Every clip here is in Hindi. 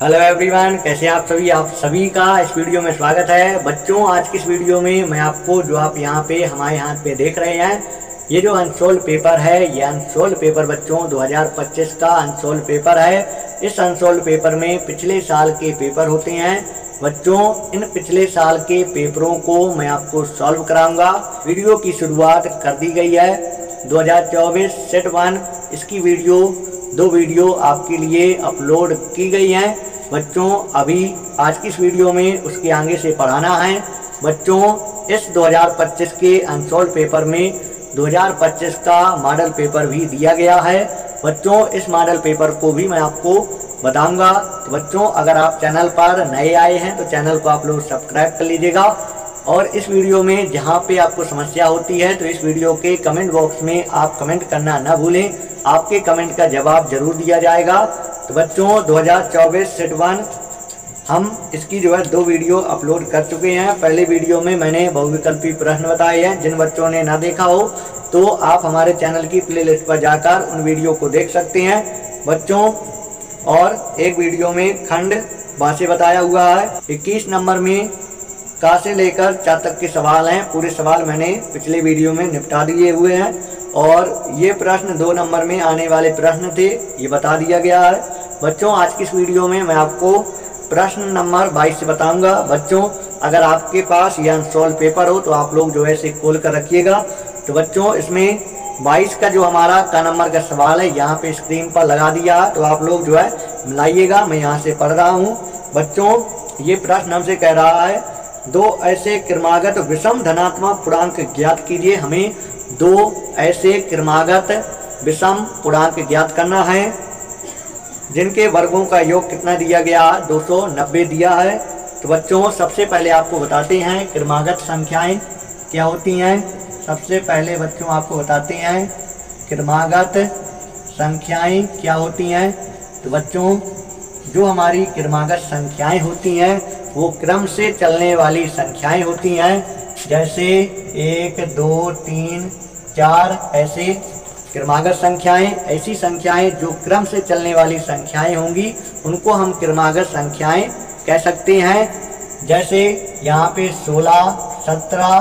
हेलो एवरीवन, कैसे हैं आप सभी का इस वीडियो में स्वागत है। बच्चों, आज की इस वीडियो में मैं आपको जो आप यहाँ पे हमारे हाथ पे देख रहे हैं, ये जो अनसोल्ड पेपर है, ये अनसोल्ड पेपर बच्चों 2025 का अनसोल्ड पेपर है। इस अनसोल्ड पेपर में पिछले साल के पेपर होते हैं। बच्चों, इन पिछले साल के पेपरों को मैं आपको सॉल्व कराऊंगा। वीडियो की शुरुआत कर दी गई है। 2024 सेट 1 इसकी दो वीडियो आपके लिए अपलोड की गई हैं। बच्चों, अभी आज की इस वीडियो में उसके आगे से पढ़ाना है। बच्चों, इस 2025 के अनसोल्ड पेपर में 2025 का मॉडल पेपर भी दिया गया है। बच्चों, इस मॉडल पेपर को भी मैं आपको बताऊंगा। तो बच्चों, अगर आप चैनल पर नए आए हैं तो चैनल को आप लोग सब्सक्राइब कर लीजिएगा। और इस वीडियो में जहां पे आपको समस्या होती है तो इस वीडियो के कमेंट बॉक्स में आप कमेंट करना ना भूलें। आपके कमेंट का जवाब जरूर दिया जाएगा। तो बच्चों, 2024 सेट 1 हम इसकी जो है 2 वीडियो अपलोड कर चुके हैं। पहले वीडियो में मैंने बहुविकल्पी प्रश्न बताए हैं। जिन बच्चों ने ना देखा हो तो आप हमारे चैनल की प्लेलिस्ट पर जाकर उन वीडियो को देख सकते हैं। बच्चों, और एक वीडियो में खंड भाषा बताया हुआ है। 21 नंबर में का से लेकर चा तक के सवाल हैं। पूरे सवाल मैंने पिछले वीडियो में निपटा दिए हुए हैं। और ये प्रश्न 2 नंबर में आने वाले प्रश्न थे, ये बता दिया गया है। बच्चों, आज की इस वीडियो में मैं आपको प्रश्न नंबर 22 से बताऊंगा। बच्चों, अगर आपके पास यह अनसोल्व पेपर हो तो आप लोग जो है इसे खोल कर रखिएगा। तो बच्चों, इसमें 22 का जो हमारा का नंबर का सवाल है यहाँ पे स्क्रीन पर लगा दिया है, तो आप लोग जो है मिलाइएगा। मैं यहाँ से पढ़ रहा हूँ। बच्चों, ये प्रश्न हमसे कह रहा है, 2 ऐसे क्रमागत विषम धनात्मक पूर्णांक ज्ञात कीजिए। हमें 2 ऐसे क्रमागत विषम पूर्णांक ज्ञात करना है जिनके वर्गों का योग कितना दिया गया है, 290 दिया है। तो बच्चों, सबसे पहले आपको बताते हैं क्रमागत संख्याएं क्या होती हैं। सबसे पहले बच्चों आपको बताते हैं क्रमागत संख्याएं क्या होती हैं। तो बच्चों, जो हमारी क्रमागत संख्याएं होती हैं वो क्रम से चलने वाली संख्याएं होती हैं। जैसे 1, 2, 3, 4 ऐसे क्रमागत संख्याएं, ऐसी संख्याएं जो क्रम से चलने वाली संख्याएं होंगी उनको हम क्रमागत संख्याएं कह सकते हैं। जैसे यहाँ पे 16, 17,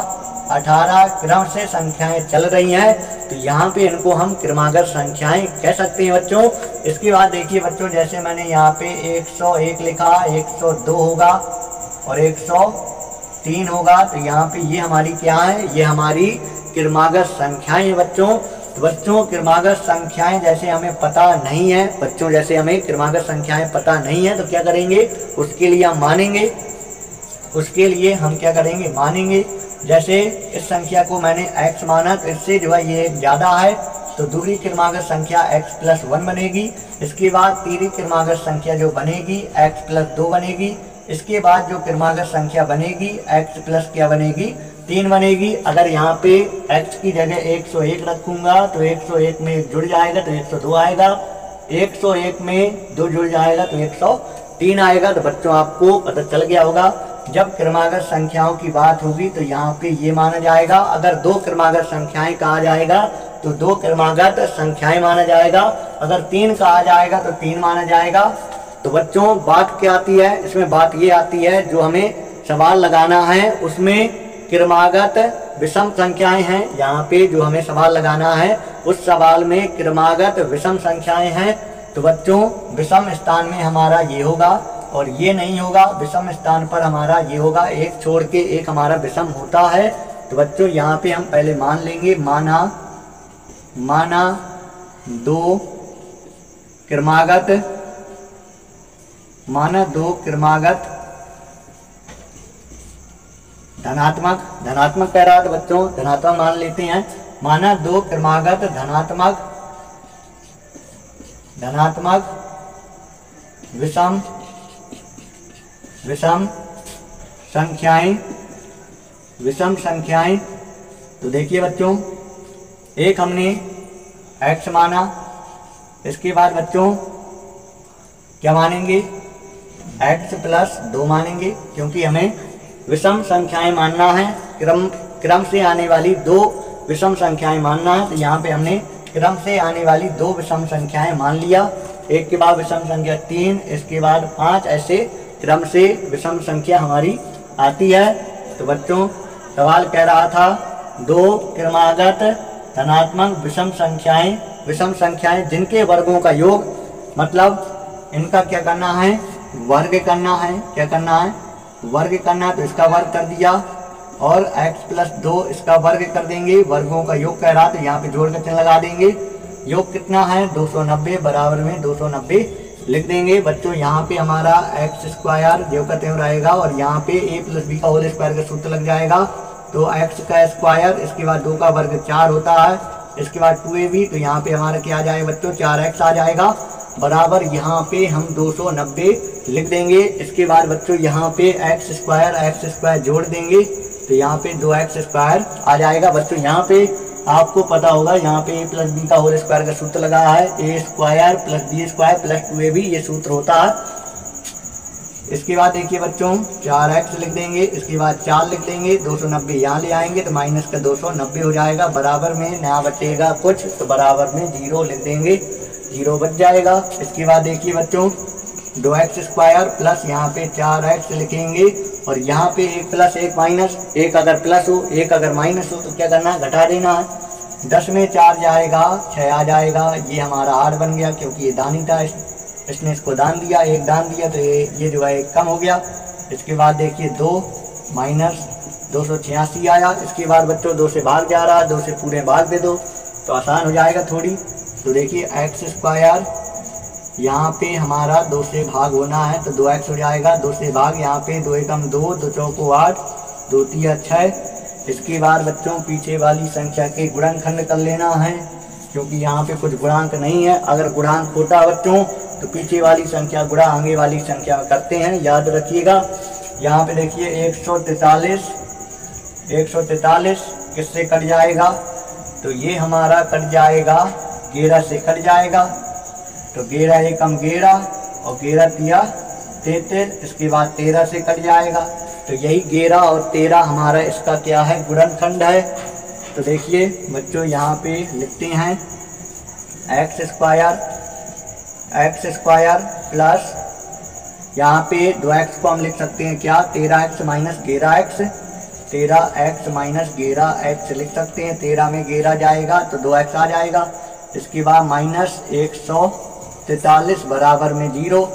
18 क्रम से संख्याएं चल रही हैं, तो यहाँ पे इनको हम क्रमागत संख्याएं कह सकते हैं। बच्चों, इसके बाद देखिए बच्चों, जैसे मैंने यहाँ पे 101 लिखा, 102 होगा और 103 होगा। तो यहाँ पे ये हमारी क्या है, ये हमारी क्रमागत संख्याएं हैं बच्चों। तो बच्चों, क्रमागत संख्याएं जैसे हमें पता नहीं है, बच्चों जैसे हमें क्रमागत संख्याएं पता नहीं है तो क्या करेंगे, उसके लिए हम मानेंगे। उसके लिए हम क्या करेंगे, मानेंगे। जैसे इस संख्या को मैंने x माना तो इससे जो है ये ज़्यादा है, तो दूसरी क्रमागत संख्या x+1 बनेगी। इसके बाद तीसरी क्रमागत संख्या जो बनेगी x+2 बनेगी। इसके बाद जो क्रमागत संख्या बनेगी x+ क्या बनेगी, 3 बनेगी। अगर यहाँ पे x की जगह 101 रखूंगा तो 101 में 1 जुड़ जाएगा तो 102 आएगा। 101 में 2 जुड़ जाएगा तो 103 आएगा। तो बच्चों, आपको पता चल गया होगा, जब क्रमागत संख्याओं की बात होगी तो यहाँ पे ये माना जाएगा। अगर 2 क्रमागत संख्याएं कहा जाएगा तो 2 क्रमागत संख्याएं माना जाएगा। अगर 3 कहा जाएगा तो 3 माना जाएगा। तो बच्चों, बात क्या आती है इसमें, बात ये आती है जो हमें सवाल लगाना है उसमें क्रमागत विषम संख्याएं हैं। यहाँ पे जो हमें सवाल लगाना है उस सवाल में क्रमागत विषम संख्याएं हैं। तो बच्चों, विषम स्थान में हमारा ये होगा और ये नहीं होगा। विषम स्थान पर हमारा ये होगा, एक छोड़ के एक हमारा विषम होता है। तो बच्चों, यहाँ पे हम पहले मान लेंगे, माना 2 क्रमागत, माना 2 क्रमागत धनात्मक कह रहा है तो बच्चों धनात्मक मान लेते हैं। माना 2 क्रमागत धनात्मक विषम संख्याएं। तो देखिए बच्चों, एक हमने x माना, इसके बाद बच्चों क्या मानेंगे, x+2 मानेंगे, क्योंकि हमें विषम संख्याएं मानना है। क्रम से आने वाली 2 विषम संख्याएं मानना है। तो यहाँ पे हमने क्रम से आने वाली 2 विषम संख्याएं मान लिया। 1 के बाद विषम संख्या 3, इसके बाद 5, ऐसे क्रम से विषम संख्या हमारी आती है। तो बच्चों सवाल कह रहा था 2 क्रमागत धनात्मक विषम संख्याएं जिनके वर्गों का योग, मतलब इनका क्या करना है, वर्ग करना है। क्या करना है, वर्ग करना है। तो इसका वर्ग कर दिया और x+2 इसका वर्ग कर देंगे। वर्गों का योग कह रहा, तो यहाँ पे जोड़ कर चिन्ह लगा देंगे। योग कितना है 290, बराबर में 290 लिख देंगे। बच्चों यहाँ पे हमारा x² जो करते हुए रहेगा और यहाँ पे a+b का होल स्क्वायर का सूत्र लग जाएगा। तो x का स्क्वायर, इसके बाद 2 का वर्ग 4 होता है, इसके बाद 2ab, तो यहाँ पे हमारा क्या आ जाएगा बच्चों 4x आ जाएगा, बराबर यहाँ पे हम 290 लिख देंगे। इसके बाद बच्चों यहाँ पे x² जोड़ देंगे, तो यहाँ पे 2x² आ जाएगा। बच्चों यहाँ पे आपको पता होगा, यहाँ पे a+b का होल स्क्वायर का सूत्र लगा है, a² + b² + 2ab, ये सूत्र होता है। इसके बाद देखिए बच्चों 4x लिख देंगे, इसके बाद 4 लिख देंगे, 290 यहाँ ले आएंगे तो माइनस का 290 हो जाएगा, बराबर में नया बचेगा कुछ, तो बराबर में 0 लिख देंगे, 0 बच जाएगा। इसके बाद देखिए बच्चों 2x² प्लस यहाँ पे 4x लिखेंगे और यहाँ पे 1 + 1 माइनस, 1 अगर प्लस हो 1 अगर माइनस हो तो क्या करना है, घटा देना है। 10 में 4 जाएगा 6 आ जाएगा, ये हमारा 8 बन गया क्योंकि ये दान ही था, इसने इसको दान दिया, 1 दान दिया तो ये जो है 1 कम हो गया। इसके बाद देखिए 2 - 286 आया। इसके बाद बच्चों 2 से भाग जा रहा है, 2 से पूरे भाग दे दो तो आसान हो जाएगा थोड़ी। तो देखिए x² यहाँ पे हमारा 2 से भाग होना है तो 2x हो जाएगा, 2 से भाग, यहाँ पे 2 एकम 2, 2 चौको 8, 2 तिया 6। इसके बाद बच्चों पीछे वाली संख्या के गुणनखंड कर लेना है क्योंकि यहाँ पे कुछ गुणांक नहीं है। अगर गुणांक होता बच्चों तो पीछे वाली संख्या गुणा आगे वाली संख्या करते हैं, याद रखिएगा। यहाँ पे देखिए 143 किससे कट जाएगा, तो ये हमारा कट जाएगा 11 से कट जाएगा, तो 11 एकम 11 और 11 तिया 33, इसके बाद 13 से कट जाएगा, तो यही 11 और 13 हमारा इसका क्या है, गुणनखंड है। तो देखिए बच्चों यहाँ पे लिखते हैं x² प्लस यहाँ पे 2x को हम लिख सकते हैं क्या, 13x - 11x, 13x - 11x लिख सकते हैं। 13 में 11 जाएगा तो 2x आ जाएगा। इसके बाद -143 बराबर में 0,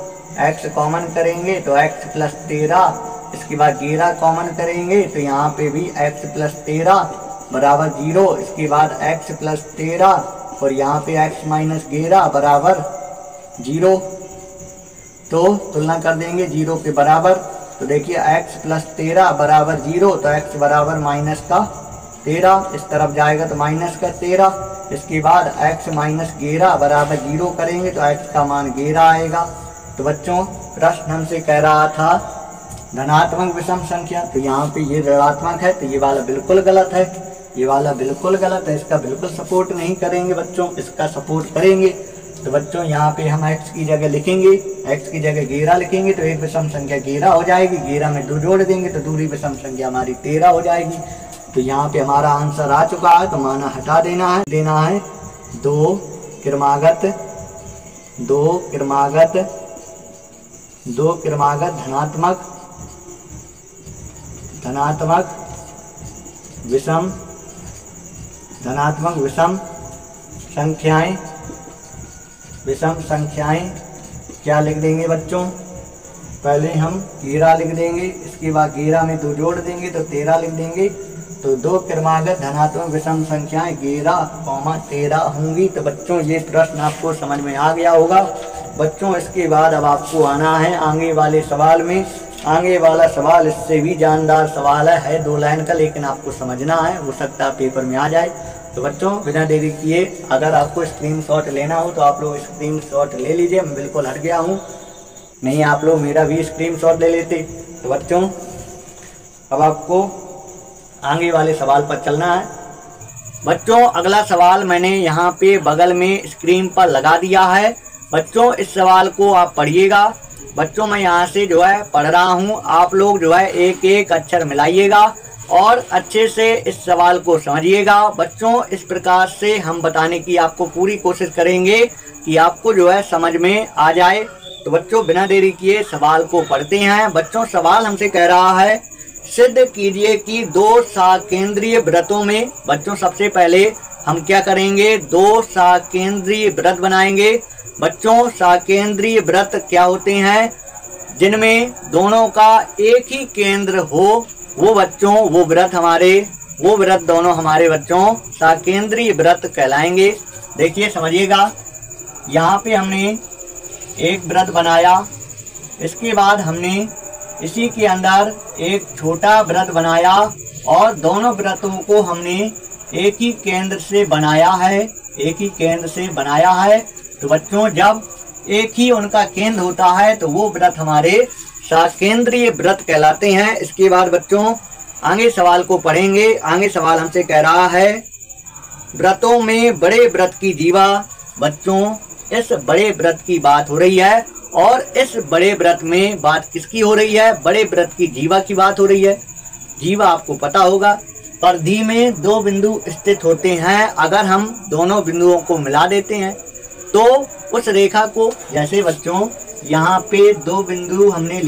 x कॉमन करेंगे तो x + 13, इसके बाद 11 कॉमन करेंगे तो यहाँ पे भी x + 13 बराबर 0, इसके बाद x + 13 और यहाँ पे x - 11 बराबर 0, तो तुलना कर देंगे 0 के बराबर। तो देखिए x + 13 बराबर 0, तो x बराबर -13, इस तरफ जाएगा तो -13। इसके बाद x - 11 बराबर 0 करेंगे तो x का मान 11 आएगा। तो बच्चों प्रश्न हमसे कह रहा था धनात्मक विषम संख्या, तो यहाँ पे ये ऋणात्मक है, तो ये वाला बिल्कुल गलत है, ये वाला बिल्कुल गलत है, इसका बिल्कुल सपोर्ट नहीं करेंगे बच्चों, इसका सपोर्ट करेंगे। तो बच्चों यहाँ पे हम x की जगह लिखेंगे, x की जगह 11 लिखेंगे तो एक विषम संख्या 11 हो जाएगी, 11 में 2 जोड़ देंगे तो दूसरी विषम संख्या हमारी 13 हो जाएगी। तो यहाँ पे हमारा आंसर आ चुका है, तो माना हटा देना है, 2 क्रमागत धनात्मक विषम संख्याएं क्या लिख देंगे बच्चों, पहले हम 13 लिख देंगे, इसके बाद 11 में 2 जोड़ देंगे तो 13 लिख देंगे। तो 2 क्रमागत धनात्मक विषम संख्याएं 11, 13 होंगी। तो बच्चों ये प्रश्न आपको समझ में आ गया होगा। बच्चों इसके बाद अब आपको आना है आगे वाले सवाल में। आगे वाला सवाल इससे भी जानदार सवाल है 2 लाइन का, लेकिन आपको समझना है, हो सकता है पेपर में आ जाए। तो बच्चों बिना देरी किए अगर आपको स्क्रीनशॉट लेना हो तो आप लोग स्क्रीनशॉट ले लीजिए, मैं बिल्कुल हट गया हूँ, नहीं आप लोग मेरा भी स्क्रीनशॉट ले लेते। तो बच्चों अब आपको आगे वाले सवाल पर चलना है। बच्चों अगला सवाल मैंने यहाँ पे बगल में स्क्रीन पर लगा दिया है। बच्चों इस सवाल को आप पढ़िएगा। बच्चों मैं यहाँ से जो है पढ़ रहा हूँ, आप लोग जो है एक एक अक्षर मिलाइएगा और अच्छे से इस सवाल को समझिएगा। बच्चों इस प्रकार से हम बताने की आपको पूरी कोशिश करेंगे कि आपको जो है समझ में आ जाए। तो बच्चों बिना देरी किए सवाल को पढ़ते हैं। बच्चों सवाल हमसे कह रहा है, सिद्ध कीजिए कि दो साकेंद्रीय व्रतों में, बच्चों सबसे पहले हम क्या करेंगे, दो साकेंद्रीय व्रत बनाएंगे। बच्चों साकेंद्रीय व्रत क्या होते हैं, जिनमें दोनों का एक ही केंद्र हो, वो बच्चों वो व्रत दोनों हमारे बच्चों साकेंद्रीय व्रत कहलाएंगे। देखिए समझिएगा, यहाँ पे हमने एक व्रत बनाया, इसके बाद हमने इसी के अंदर एक छोटा व्रत बनाया और दोनों व्रतों को हमने एक ही केंद्र से बनाया है, तो बच्चों जब एक ही उनका केंद्र होता है तो वो व्रत हमारे साकेंद्रीय व्रत कहलाते हैं। इसके बाद बच्चों आगे सवाल को पढ़ेंगे। आगे सवाल हमसे कह रहा है, व्रतों में बड़े व्रत की जीवा। बच्चों इस बड़े व्रत की बात हो रही है और इस बड़े व्रत में बात किसकी हो रही है, बड़े व्रत की जीवा की बात हो रही है। जीवा आपको पता होगा, परिधि में दो बिंदु स्थित होते हैं। अगर हम दोनों बिंदुओं को मिला देते हैं तो उस रेखा को, जैसे बच्चों यहाँ पे दो बिंदु हमने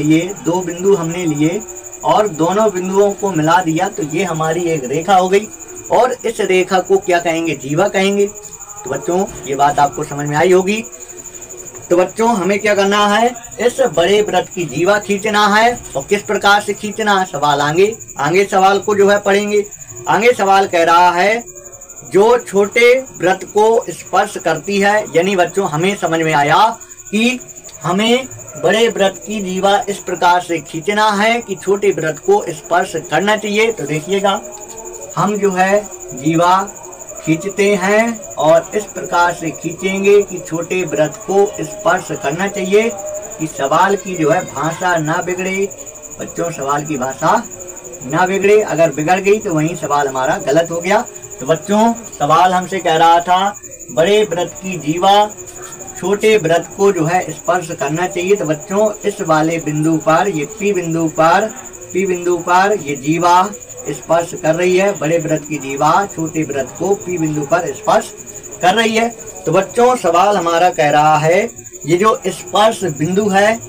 लिए और दोनों बिंदुओं को मिला दिया तो ये हमारी एक रेखा हो गई और इस रेखा को क्या कहेंगे, जीवा कहेंगे। तो बच्चों ये बात आपको समझ में आई होगी। तो बच्चों हमें क्या करना है, इस बड़े व्रत की जीवा खींचना है। और किस प्रकार से खींचना है, सवाल आगे सवाल को जो है पढ़ेंगे। आगे सवाल कह रहा है, जो छोटे व्रत को स्पर्श करती है। यानी बच्चों हमें समझ में आया कि हमें बड़े व्रत की जीवा इस प्रकार से खींचना है कि छोटे व्रत को स्पर्श करना चाहिए। तो देखिएगा, हम जो है जीवा खींचते हैं और इस प्रकार से खींचेंगे कि छोटे व्रत को स्पर्श करना चाहिए, कि सवाल की जो है भाषा ना बिगड़े। बच्चों सवाल की भाषा ना बिगड़े, अगर बिगड़ गई तो वही सवाल हमारा गलत हो गया। तो बच्चों सवाल हमसे कह रहा था, बड़े व्रत की जीवा छोटे व्रत को जो है स्पर्श करना चाहिए। तो बच्चों इस वाले बिंदु पर, ये पी बिंदु पर ये जीवा स्पर्श कर रही है। बड़े व्रत की जीवा छोटे व्रत को पी बिंदु पर स्पर्श कर रही है। तो बच्चों सवाल हमारा कह रहा है, ये जो स्पर्श बिंदु है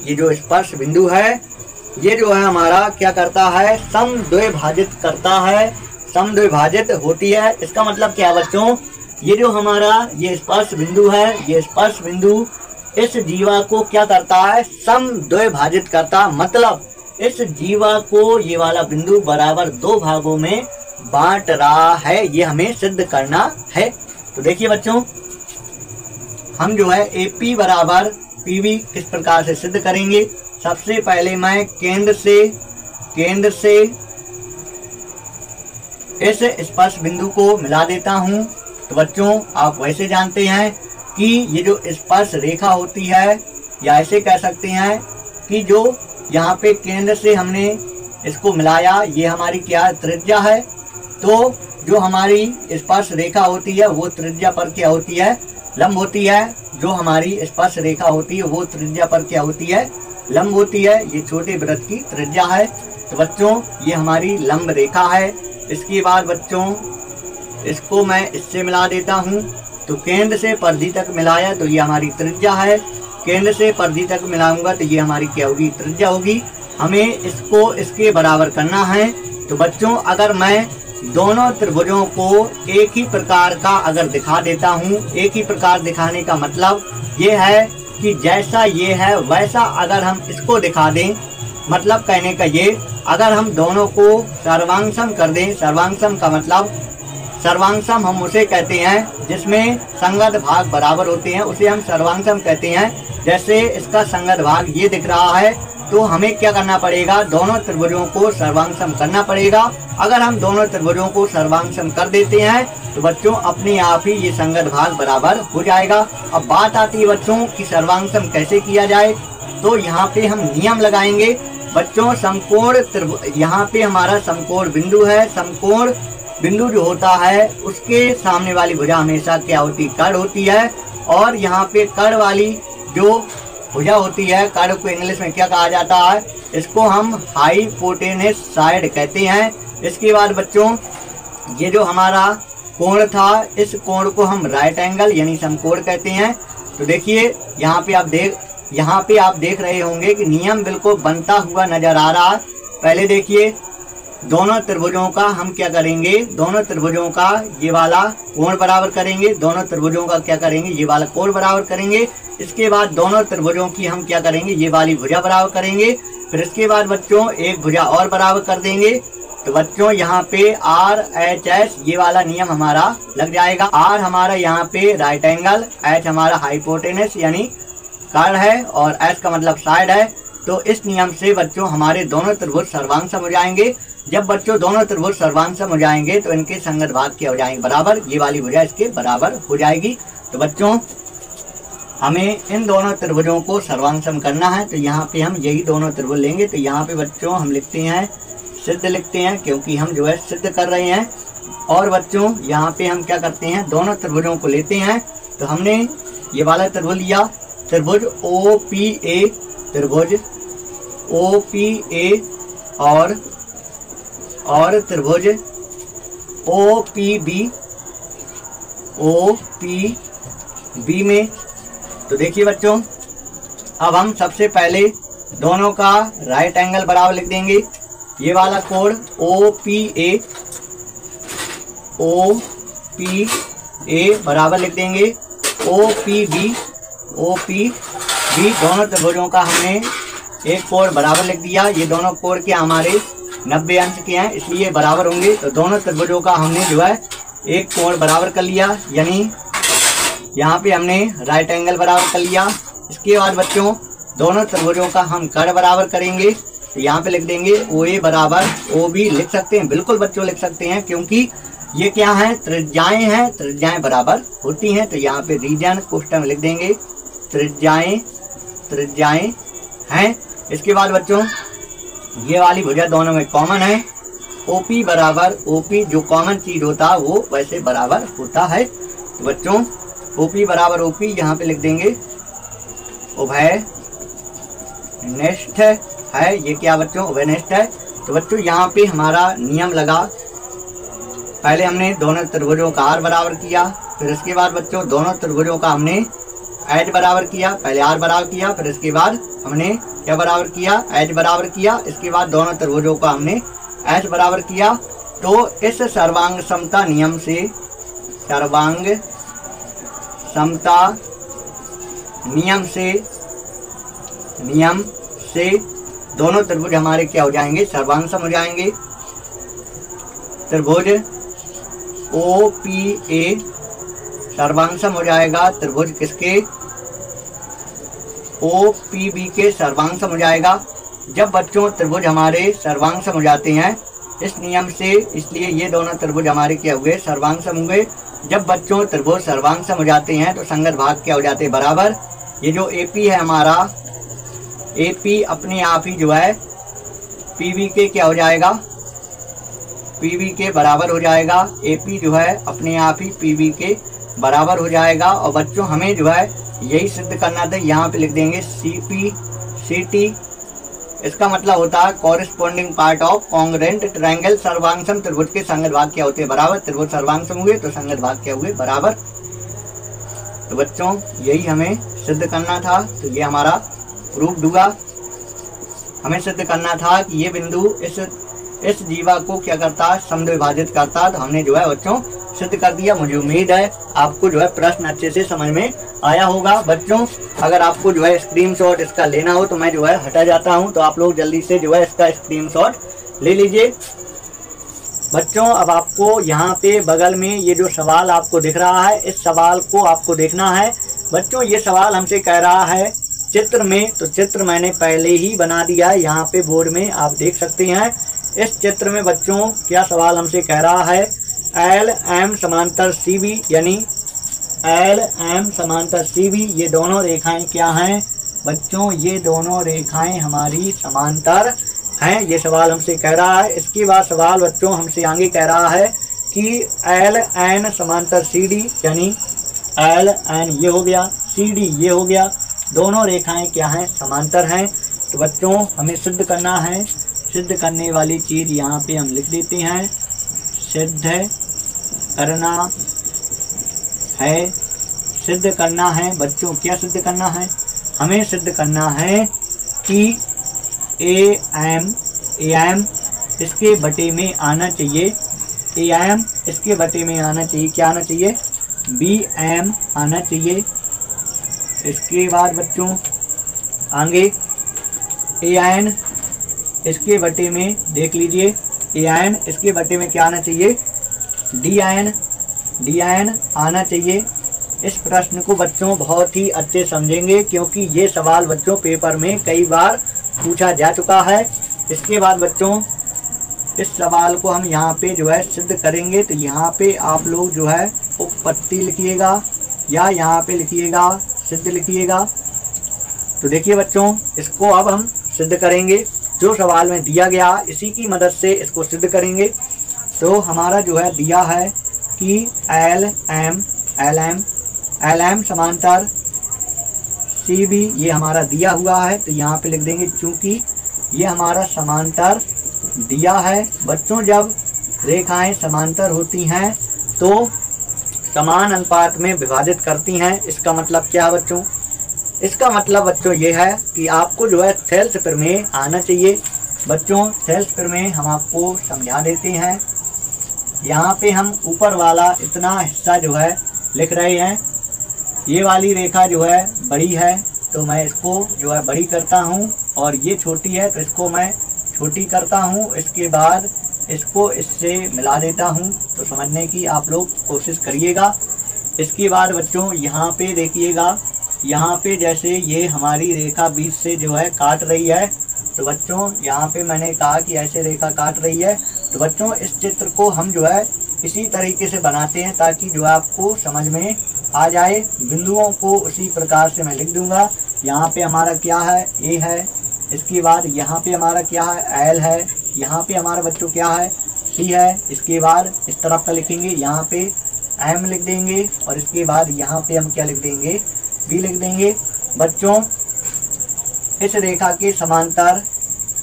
ये जो है हमारा क्या करता है, समद्विभाजित करता है, समद्विभाजित होती है। इसका मतलब क्या है बच्चों, ये जो हमारा ये स्पर्श बिंदु है, ये स्पर्श बिंदु इस जीवा को क्या करता है, समद्विभाजित करता। मतलब इस जीवा को ये वाला बिंदु बराबर दो भागों में बांट रहा है, ये हमें सिद्ध करना है। तो देखिए बच्चों, हम जो है AP बराबर PB किस प्रकार से सिद्ध करेंगे। सबसे पहले मैं केंद्र से इस स्पर्श बिंदु को मिला देता हूं। तो बच्चों आप वैसे जानते हैं कि ये जो स्पर्श रेखा होती है, या ऐसे कह सकते हैं कि जो यहाँ पे केंद्र से हमने इसको मिलाया, ये हमारी क्या त्रिज्या है। तो जो हमारी स्पर्श रेखा होती है वो त्रिज्या पर क्या होती है, लंब होती है। जो हमारी स्पर्श रेखा होती है वो त्रिज्या पर क्या होती है, लंब होती है। ये छोटे व्रत की त्रिज्या है। तो बच्चों ये हमारी लंब रेखा है। इसके बाद बच्चों इसको मैं इससे मिला देता हूँ। तो केंद्र से परिधि तक मिलाया तो ये हमारी त्रिज्या है। केंद्र से परिधि तक मिलाऊंगा तो ये हमारी क्या होगी, त्रिज्या होगी। हमें इसको इसके बराबर करना है। तो बच्चों अगर मैं दोनों त्रिभुजों को एक ही प्रकार का अगर दिखा देता हूँ, एक ही प्रकार दिखाने का मतलब ये है कि जैसा ये है वैसा अगर हम इसको दिखा दें, मतलब कहने का ये, अगर हम दोनों को सर्वांगसम कर दें। सर्वांगसम का मतलब, सर्वांगसम हम उसे कहते हैं जिसमें संगत भाग बराबर होते हैं, उसे हम सर्वांगसम कहते हैं। जैसे इसका संगत भाग ये दिख रहा है, तो हमें क्या करना पड़ेगा, दोनों त्रिभुजों को सर्वांगसम करना पड़ेगा। अगर हम दोनों त्रिभुजों को सर्वांगसम कर देते हैं तो बच्चों अपने आप ही ये संगत भाग बराबर हो जाएगा। अब बात आती है बच्चों कि सर्वांगसम कैसे किया जाए। तो यहाँ पे हम नियम लगाएंगे बच्चों। समकोण यहाँ पे हमारा समकोण बिंदु है। समकोण बिंदु जो होता है उसके सामने वाली भुजा हमेशा क्या होती है, कर्ण होती है। और यहाँ पे कर्ण वाली जो भुजा होती है, कर्ण को इंग्लिश में क्या कहा जाता है, इसको हम हाइपोटेनस साइड कहते हैं। इसके बाद बच्चों ये जो हमारा कोण था, इस कोण को हम राइट एंगल यानी समकोण कहते हैं। तो देखिए यहाँ पे आप देख रहे होंगे कि नियम बिल्कुल बनता हुआ नजर आ रहा है। पहले देखिए दोनों त्रिभुजों का हम क्या करेंगे, दोनों त्रिभुजों का ये वाला कोण बराबर करेंगे, दोनों त्रिभुजों का क्या करेंगे, ये वाला कोण बराबर करेंगे। इसके बाद दोनों त्रिभुजों की हम क्या करेंगे, ये वाली भुजा बराबर करेंगे। फिर इसके बाद बच्चों एक भुजा और बराबर कर देंगे। तो बच्चों यहाँ पे आर एच एस ये वाला नियम हमारा लग जाएगा। आर हमारा यहाँ पे राइट एंगल, एच हमारा हाइपोटेनस यानी कर्ण है और एस का मतलब साइड है। तो इस नियम से बच्चों हमारे दोनों त्रिभुज सर्वांग हो जाएंगे। जब बच्चों दोनों त्रिभुज सर्वांग हो जाएंगे तो इनके संगत भाग क्या हो जाएंगे, बराबर। ये वाली भुजा इसके बराबर हो जाएगी। तो बच्चों हमें इन दोनों त्रिभुजों को सर्वांग करना है। तो यहाँ पे हम यही दोनों त्रिभुज लेंगे। तो यहाँ पे बच्चों हम लिखते हैं सिद्ध, लिखते हैं क्योंकि हम जो है सिद्ध कर रहे हैं। और बच्चों यहाँ पे हम क्या करते हैं, दोनों त्रिभुजों को लेते हैं। तो हमने ये वाला त्रिभुज लिया, त्रिभुज ओ पी ए, त्रिभुज ओ पी ए और त्रिभुज ओ पी बी में। तो देखिए बच्चों अब हम सबसे पहले दोनों का राइट एंगल बराबर लिख देंगे। ये वाला कोण ओ पी ए बराबर लिख देंगे ओ पी बी। दोनों त्रिभुजों का हमने एक कोण बराबर लिख दिया। ये दोनों कोण के हमारे 90 अंश के हैं इसलिए बराबर होंगे। तो दोनों त्रिभुजों का हमने जो है एक कोण बराबर कर लिया, यानी यहाँ पे हमने राइट एंगल बराबर कर लिया। इसके बाद बच्चों दोनों त्रिभुजों का हम कर्ण बराबर करेंगे। तो यहाँ पे लिख देंगे ओ ए बराबर ओ बी, लिख सकते हैं, बिल्कुल बच्चों लिख सकते हैं क्योंकि ये क्या है, त्रिज्याएं हैं, त्रिज्याएं बराबर होती हैं। तो यहाँ पे रीजन कोष्टक लिख देंगे, त्रिज्याएं हैं। इसके बाद बच्चों ये वाली भुजा दोनों में कॉमन है। ओपी बराबर ओपी, जो कॉमन चीज होता है वो वैसे बराबर होता है। तो बच्चों ओपी बराबर ओपी यहाँ पे लिख देंगे उभय निष्ठ है। ये क्या बच्चों, उभयनिष्ठ है। तो बच्चों यहाँ पे हमारा नियम लगा, पहले हमने दोनों त्रिभुजों का आर बराबर किया, फिर इसके बाद बच्चों दोनों त्रिभुजों का हमने एच बराबर किया। पहले आर बराबर किया, फिर इसके बाद हमने क्या बराबर किया, एच बराबर किया। इसके बाद दोनों त्रिभुजों का हमने एच बराबर किया। तो इस सर्वांग समता नियम से, सर्वांग समता नियम से दोनों त्रिभुज हमारे क्या हो जाएंगे, सर्वांग हो जाएंगे। त्रिभुज ओ पी ए सर्वांग हो जाएगा, त्रिभुज किसके, ओ पी बी के सर्वांग हो जाएगा। जब बच्चों त्रिभुज हमारे सर्वांग हो जाते हैं इस नियम से, इसलिए ये दोनों त्रिभुज हमारे क्या हुए, सर्वांग होंगे। जब बच्चों त्रिभुज सर्वांग हो जाते हैं तो संगत भाग क्या हो जाते हैं, बराबर। ये जो एपी है हमारा, एपी अपने आप ही जो है पीबी के क्या हो जाएगा, पीबी के बराबर हो जाएगा। एपी जो है अपने आप ही पीबी के बराबर हो जाएगा। और बच्चों हमें जो है यही सिद्ध करना था, यहाँ पे लिख देंगे सीपी सीटी। इसका मतलब होता है corresponding part of congruent triangle. सर्वांगसम त्रिभुज के संगत भाग क्या होते हैं, बराबर। त्रिभुज सर्वांगसम हुए तो संगत भाग क्या हुए, बराबर। तो बच्चों यही हमें सिद्ध करना था। तो ये हमारा प्रूफ हुआ। हमें सिद्ध करना था कि ये बिंदु इस जीवा को क्या करता है, समद्विभाजित करता है। तो हमने जो है बच्चों सिद्ध कर दिया। मुझे उम्मीद है आपको जो है प्रश्न अच्छे से समझ में आया होगा। बच्चों अगर आपको जो है स्क्रीनशॉट इसका लेना हो तो मैं जो है हटा जाता हूं, तो आप लोग जल्दी से जो है इसका स्क्रीनशॉट ले लीजिए। बच्चों अब आपको यहाँ पे बगल में ये जो सवाल आपको दिख रहा है, इस सवाल को आपको देखना है। बच्चों ये सवाल हमसे कह रहा है चित्र में, तो चित्र मैंने पहले ही बना दिया है, यहाँ पे बोर्ड में आप देख सकते हैं। इस चित्र में बच्चों क्या सवाल हमसे कह रहा है, एल एम समांतर सी बी, यानी एल एम समांतर सी बी, ये दोनों रेखाएं क्या हैं बच्चों, ये दोनों रेखाएं हमारी समांतर हैं। ये सवाल हमसे कह रहा है। इसके बाद सवाल बच्चों हमसे आगे कह रहा है कि एल एन समांतर सी डी, यानी एल एन ये हो गया, सी डी ये हो गया, दोनों रेखाएं क्या हैं, समांतर हैं। तो बच्चों हमें सिद्ध करना है। सिद्ध करने वाली चीज़ यहाँ पे हम लिख देते हैं, सिद्ध करना है, सिद्ध करना है बच्चों, क्या सिद्ध करना है? हमें सिद्ध करना है कि AM इसके बटे में आना चाहिए, AM इसके बटे में आना चाहिए, क्या आना चाहिए? BM आना चाहिए। इसके बाद बच्चों आगे AN इसके बटे में देख लीजिए, AN इसके बटे में क्या आना चाहिए? DN आना चाहिए। इस प्रश्न को बच्चों बहुत ही अच्छे समझेंगे क्योंकि ये सवाल बच्चों पेपर में कई बार पूछा जा चुका है। इसके बाद बच्चों इस सवाल को हम यहाँ पे जो है सिद्ध करेंगे, तो यहाँ पे आप लोग जो है उपपत्ति लिखिएगा या यहाँ पे लिखिएगा सिद्ध लिखिएगा। तो देखिए बच्चों, इसको अब हम सिद्ध करेंगे, जो सवाल में दिया गया इसी की मदद से इसको सिद्ध करेंगे। तो हमारा जो है दिया है कि LM समांतर CB ये हमारा दिया हुआ है, तो यहाँ पे लिख देंगे चूंकि ये हमारा समांतर दिया है। बच्चों जब रेखाएं समांतर होती हैं तो समान अनुपात में विभाजित करती हैं। इसका मतलब क्या है बच्चों? इसका मतलब बच्चों ये है कि आपको जो है थेल्स प्रमेय आना चाहिए। बच्चों थेल्स प्रमेय हम आपको समझा देते हैं। यहाँ पे हम ऊपर वाला इतना हिस्सा जो है लिख रहे हैं, ये वाली रेखा जो है बड़ी है तो मैं इसको जो है बड़ी करता हूँ, और ये छोटी है तो इसको मैं छोटी करता हूँ। इसके बाद इसको इससे मिला देता हूँ, तो समझने की आप लोग कोशिश करिएगा। इसके बाद बच्चों यहाँ पे देखिएगा, यहाँ पे जैसे ये हमारी रेखा बीच से जो है काट रही है, तो बच्चों यहाँ पे मैंने कहा कि ऐसे रेखा काट रही है। तो बच्चों इस चित्र को हम जो है इसी तरीके से बनाते हैं ताकि जो आपको समझ में आ जाए। बिंदुओं को उसी प्रकार से मैं लिख दूंगा। यहाँ पे हमारा क्या है? A है। इसके बाद यहाँ पे हमारा क्या है? L है। यहाँ पे हमारा बच्चों क्या है? C है। इसके बाद इस तरफ का लिखेंगे, यहाँ पे M लिख देंगे, और इसके बाद यहाँ पे हम क्या लिख देंगे? B लिख देंगे। बच्चों इस रेखा के समांतर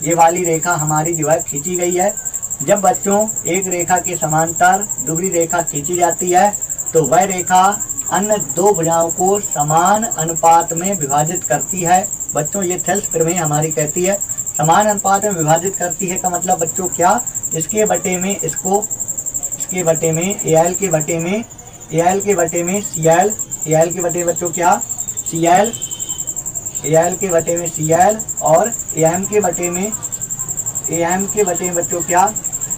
ये वाली रेखा हमारी जो है खींची गई है। जब बच्चों एक रेखा के समांतर दूसरी रेखा खींची जाती है तो वह रेखा अन्य दो भुजाओं को समान अनुपात में विभाजित करती है। बच्चों ये थेल्स प्रमेय हमारी कहती है समान अनुपात में विभाजित करती है। का मतलब बच्चों क्या? इसके बटे में इसको, इसके बटे में AL के बटे में, AL के बटे में CL, AL के बटे बच्चों क्या? CL, AL के बटे में CL, और AM के बटे में, AM के बटे में बच्चों क्या?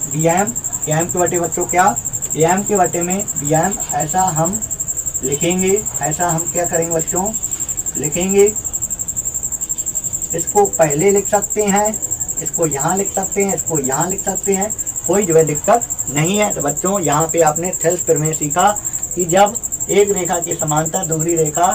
BM, AM के बटे बच्चों क्या? AM के बटे में BM। ऐसा हम लिखेंगे, ऐसा हम क्या करेंगे बच्चों? लिखेंगे। इसको पहले लिख सकते हैं, इसको यहाँ लिख सकते हैं, इसको यहाँ लिख सकते हैं, कोई जो है दिक्कत नहीं है। तो बच्चों यहाँ पे आपने थेल्स प्रमेय सीखा कि जब एक रेखा के समांतर दूसरी रेखा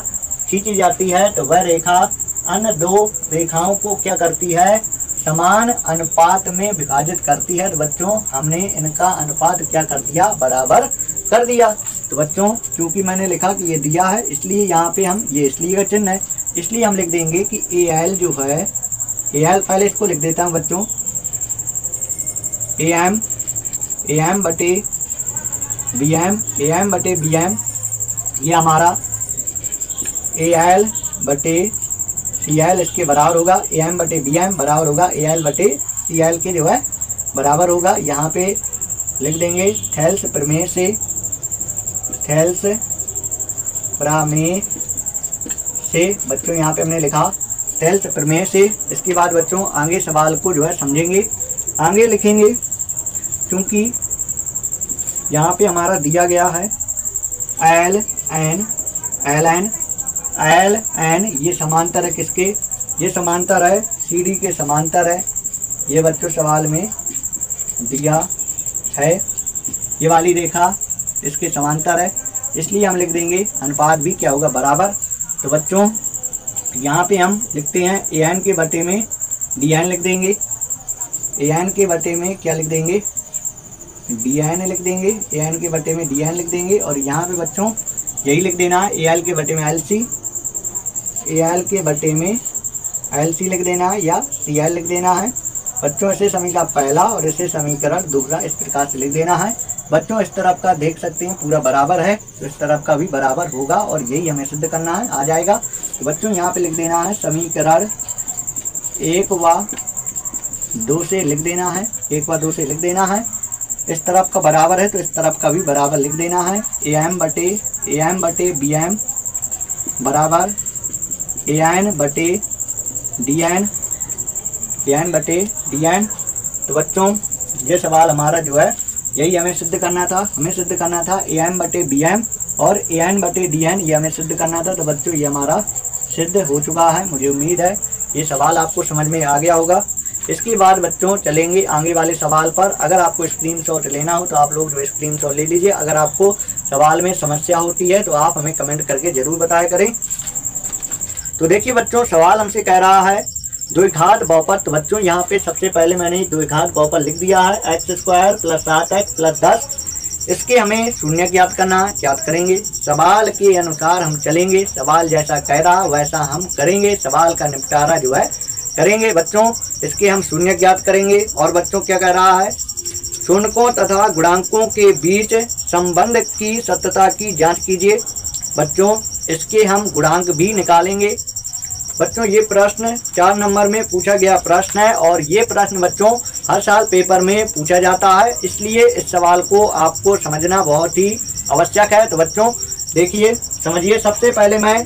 खींची जाती है तो वह रेखा अन्य दो रेखाओं को क्या करती है? समान अनुपात में विभाजित करती है। तो बच्चों हमने इनका अनुपात क्या कर दिया? बराबर कर दिया। तो बच्चों क्योंकि मैंने लिखा कि ये दिया है इसलिए यहाँ पे हम, ये इसलिए का चिन्ह है, इसलिए हम लिख देंगे कि AL जो है, AL पहले इसको लिख देता हूँ बच्चों, AM बटे BM, ये हमारा AL बटे CL इसके बराबर होगा। AM बटे BM बराबर होगा AL बटे CL के जो है बराबर होगा। यहाँ पे लिख देंगे थेल्स प्रमेय से, थेल्स प्रमेय से बच्चों यहाँ पे हमने लिखा थेल्स प्रमेय से। इसके बाद बच्चों आगे सवाल को जो है समझेंगे, आगे लिखेंगे, क्योंकि यहाँ पे हमारा दिया गया है LN, ये समांतर है किसके? ये समांतर है CD के समांतर है। ये बच्चों सवाल में दिया है, ये वाली रेखा इसके समांतर है, इसलिए हम लिख देंगे अनुपात भी क्या होगा? बराबर। तो बच्चों यहाँ पे हम लिखते हैं AN के बटे में DN लिख देंगे, AN के बटे में क्या लिख देंगे? DN लिख देंगे, AN के बटे में DN लिख देंगे, और यहाँ पे बच्चों यही लिख देना है AL के बटे में LC, AL के बटे में LC लिख देना है या CL लिख देना है। बच्चों इसे समीकरण पहला और इसे समीकरण दूसरा इस प्रकार से लिख देना है। बच्चों इस तरफ का देख सकते हैं पूरा बराबर है, तो इस तरफ का भी बराबर होगा और यही हमें सिद्ध करना है, आ जाएगा। तो बच्चों यहाँ पे लिख देना है समीकरण 1 व 2 से लिख देना है, 1 व 2 से लिख देना है। इस तरफ का बराबर है तो इस तरफ का भी बराबर लिख देना है। am बटे bm बराबर an बटे dn। तो बच्चों ये सवाल हमारा जो है यही हमें सिद्ध करना था, am बटे bm और an बटे dn ये हमें सिद्ध करना था। तो बच्चों ये हमारा सिद्ध हो चुका है, मुझे उम्मीद है ये सवाल आपको समझ में आ गया होगा। इसके बाद बच्चों चलेंगे आगे वाले सवाल पर। अगर आपको स्क्रीनशॉट लेना हो तो आप लोग जो स्क्रीनशॉट ले लीजिए। अगर आपको सवाल में समस्या होती है तो आप हमें कमेंट करके जरूर बताया करें। तो देखिए बच्चों सवाल हमसे कह रहा है द्विघात बहुपद। तो बच्चों यहाँ पे सबसे पहले मैंने द्विघात बहुपद लिख दिया है, x² + 7x + 10। इसके हमें शून्य ज्ञात करना है, ज्ञात करेंगे। सवाल के अनुसार हम चलेंगे, सवाल जैसा कह रहा वैसा हम करेंगे, सवाल का निपटारा जो है करेंगे। बच्चों इसके हम शून्य ज्ञात करेंगे। और बच्चों क्या कह रहा है, शून्यकों तथा गुणांकों के बीच संबंध की सत्यता की जांच कीजिए। बच्चों इसके हम गुणांक भी निकालेंगे। बच्चों ये प्रश्न 4 नंबर में पूछा गया प्रश्न है और ये प्रश्न बच्चों हर साल पेपर में पूछा जाता है, इसलिए इस सवाल को आपको समझना बहुत ही आवश्यक है। तो बच्चों देखिए समझिए, सबसे पहले मैं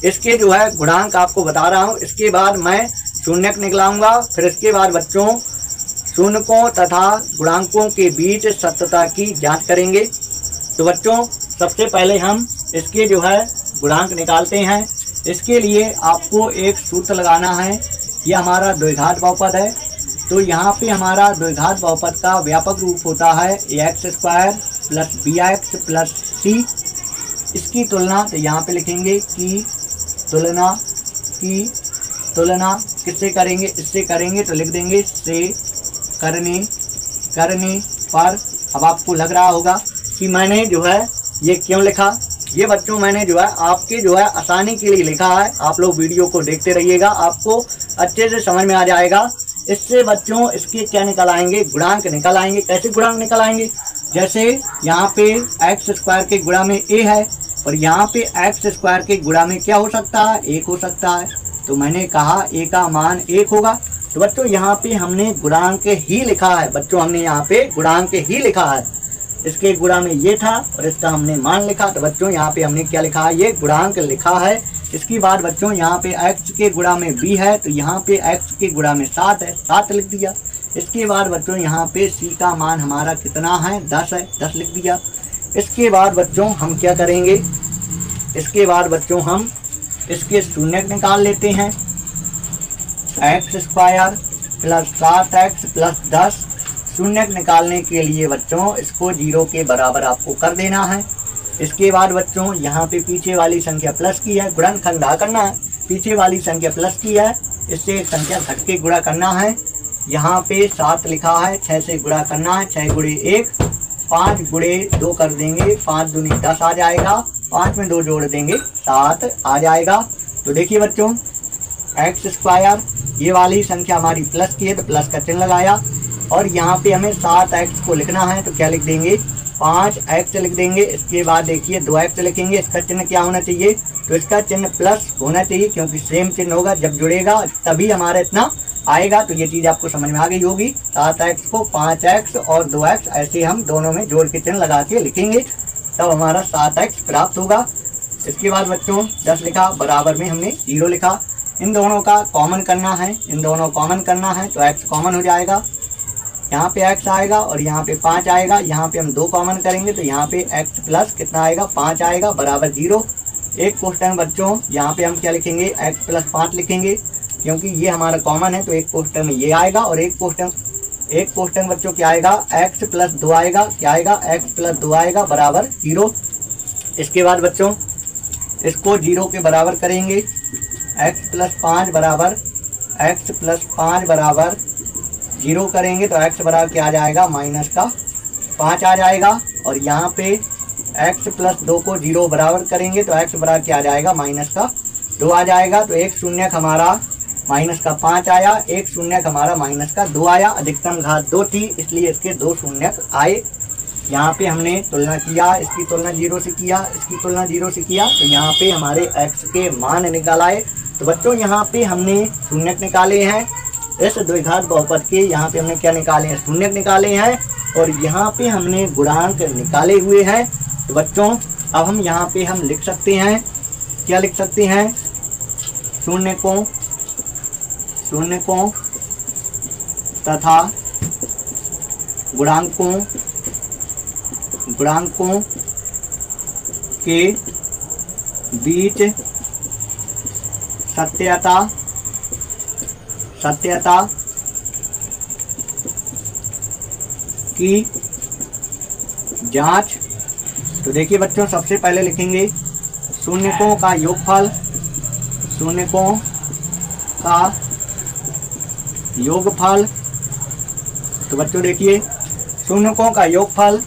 इसके जो है गुणांक आपको बता रहा हूँ, इसके बाद मैं शून्यक निकलाऊंगा, फिर इसके बाद बच्चों शून्यकों तथा गुणांकों के बीच सत्यता की जांच करेंगे। तो बच्चों सबसे पहले हम इसके जो है गुणांक निकालते हैं। इसके लिए आपको एक सूत्र लगाना है। ये हमारा द्विघात बहुपद है, तो यहाँ पे हमारा द्विघात बहुपद का व्यापक रूप होता है ax² + bx + c। इसकी तुलना तो यहाँ पे लिखेंगे कि तुलना किससे करेंगे, इससे करेंगे तो लिख देंगे से करने पर। अब आपको लग रहा होगा कि मैंने जो है ये क्यों लिखा। ये बच्चों मैंने जो है आपके जो है आसानी के लिए लिखा है। आप लोग वीडियो को देखते रहिएगा, आपको अच्छे से समझ में आ जाएगा। इससे बच्चों इसके क्या निकल आएंगे, गुणांक निकल आएंगे। कैसे गुणांक निकल आएंगे, जैसे यहाँ पे x² के गुणा में a है और यहाँ पे x² के गुणा में क्या हो सकता है, 1 हो सकता है। तो मैंने कहा a का मान 1 होगा। तो बच्चों यहाँ पे हमने गुणांक ही लिखा है, बच्चों हमने यहाँ पे गुणांक ही लिखा है। इसके गुणा में ये था और इसका हमने मान लिखा। तो बच्चों यहाँ पे हमने क्या लिखा है, ये गुणांक लिखा है। इसके बाद बच्चों यहाँ पे x के गुणा में b है, तो यहाँ पे x के गुणा में 7 है, 7 लिख दिया। इसके बाद बच्चों यहाँ पे c का मान हमारा कितना है, 10 है, 10 लिख दिया। इसके बाद बच्चों हम क्या करेंगे, इसके बाद बच्चों हम इसके शून्यक निकाल लेते हैं। x² + 7x + 10। शून्यक निकालने के लिए बच्चों इसको 0 के बराबर आपको कर देना है। इसके बाद बच्चों यहाँ पे पीछे वाली संख्या प्लस की है, गुणनखंड करना है। पीछे वाली संख्या प्लस की है, इससे एक संख्या घट के गुणा करना है। यहाँ पे 7 लिखा है, 6 से गुणा करना है, 6 × 1 5 × 2 कर देंगे, 5 दूनी 10 आ जाएगा, 5 में 2 जोड़ देंगे 7 आ जाएगा। तो देखिए बच्चों x² ये वाली संख्या हमारी प्लस की है तो प्लस का चिन्ह लगाया और यहाँ पे हमें 7x को लिखना है तो क्या लिख देंगे, 5x लिख देंगे। इसके बाद देखिए 2x लिखेंगे, इसका चिन्ह क्या होना चाहिए, तो इसका चिन्ह प्लस होना चाहिए क्योंकि सेम चिन्ह होगा, जब जुड़ेगा तभी हमारा इतना आएगा। तो ये चीज़ आपको समझ में आ गई होगी। 7x को 5x और 2x ऐसे हम दोनों में जोड़ के चिन्ह लगा के लिखेंगे, तब हमारा 7x प्राप्त होगा। इसके बाद बच्चों 10 लिखा, बराबर में हमने 0 लिखा। इन दोनों का कॉमन करना है, इन दोनों कॉमन करना है तो x कॉमन हो जाएगा, यहाँ पे x आएगा और यहाँ पे 5 आएगा। यहाँ पे हम 2 कॉमन करेंगे तो यहाँ पे x प्लस कितना आएगा, 5 आएगा, बराबर 0। एक क्वेश्चन बच्चों यहाँ पे हम क्या लिखेंगे, x + 5 लिखेंगे क्योंकि ये हमारा कॉमन है। तो एक क्वेश्चन में ये आएगा और एक क्वेश्चन बच्चों क्या आएगा, x + 2 आएगा, क्या आएगा, x + 2 आएगा, बराबर 0। इसके बाद बच्चों इसको 0 के बराबर करेंगे, x + 5 बराबर 0 करेंगे तो x बराबर क्या आ जाएगा, -5 आ जाएगा। और यहाँ पे x + 2 को 0 बराबर करेंगे तो x बराबर क्या आ जाएगा, -2 आ जाएगा। तो एक शून्यक हमारा माइनस का 5 आया, एक शून्यक हमारा माइनस का 2 आया, अधिकतम घात 2 थी इसलिए इसके 2 शून्यक आए। यहाँ पे हमने तुलना किया, इसकी तुलना 0 से किया, इसकी तुलना 0 से किया, तो यहाँ पे हमारे x के मान निकाल आए। तो बच्चों यहाँ पे हमने शून्यक निकाले हैं, इस द्विघात बहुपद के यहाँ पे हमने क्या निकाले हैं, शून्यक निकाले हैं, और यहाँ पे हमने गुणांक निकाले हुए हैं। तो बच्चों अब हम यहाँ पे हम लिख सकते हैं, क्या लिख सकते हैं, शून्यकों तथा गुणांकों के बीच सत्यता की जांच। तो देखिए बच्चों सबसे पहले लिखेंगे शून्यकों का योगफल। तो बच्चों देखिए शून्यकों का योगफल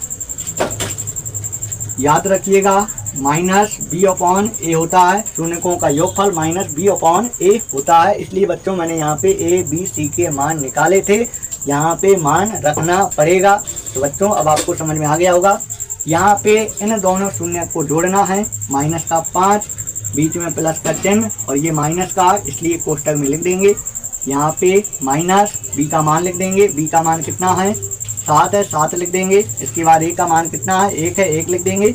याद रखिएगा माइनस बी अपॉन ए होता है, शून्यकों का योगफल माइनस बी अपॉन ए होता है। इसलिए बच्चों मैंने यहाँ पे ए बी सी के मान निकाले थे, यहाँ पे मान रखना पड़ेगा। तो बच्चों अब आपको समझ में आ गया होगा। यहाँ पे इन दोनों शून्य को जोड़ना है, माइनस का 5, बीच में प्लस का चिन्ह और ये माइनस का, इसलिए कोष्टक में लिख देंगे। यहाँ पे माइनस बी का मान लिख देंगे, बी का मान कितना है 7 है, 7 लिख देंगे। इसके बाद ए का मान कितना है 1 है, 1 लिख देंगे।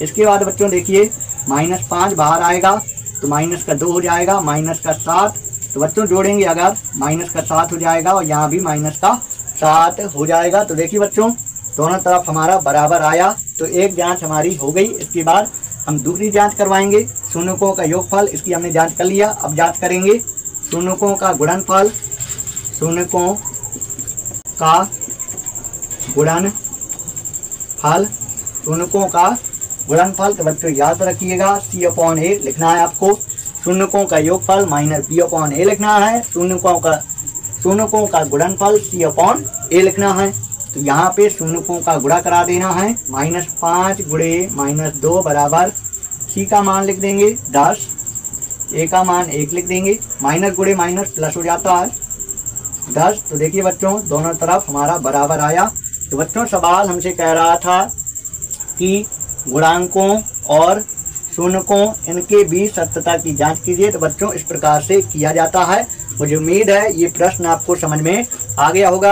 इसके बाद बच्चों देखिए -5 बाहर आएगा तो माइनस का 2 हो जाएगा, माइनस का 7। तो बच्चों जोड़ेंगे अगर माइनस का 7 हो जाएगा और यहाँ भी माइनस का 7 हो जाएगा। तो देखिए बच्चों दोनों तरफ हमारा बराबर आया, तो एक जांच हमारी हो गई। इसके बाद हम दूसरी जांच करवाएंगे, शून्यकों का योगफल, इसकी हमने जांच कर लिया। अब जांच करेंगे शून्यकों का गुणनफल, शून्यकों का गुणनफल। तो बच्चों याद रखिएगा C अपॉन ए लिखना है आपको, शून्यकों का योगफल माइनस बी अपॉन ए लिखना है, शून्यकों का गुणनफल C अपॉन ए लिखना है। तो यहाँ पे शून्यकों का गुणा करा देना है, -5 गुणे -2 बराबर C का मान लिख देंगे 10, ए का मान 1 लिख देंगे, माइनस गुणे माइनस प्लस हो जाता है 10। तो देखिए बच्चों दोनों तरफ हमारा बराबर आया। तो बच्चों सवाल हमसे कह रहा था कि गुणांकों और शून्यकों इनके बीच सत्यता की जांच कीजिए। तो बच्चों इस प्रकार से किया जाता है। मुझे उम्मीद है ये प्रश्न आपको समझ में आ गया होगा।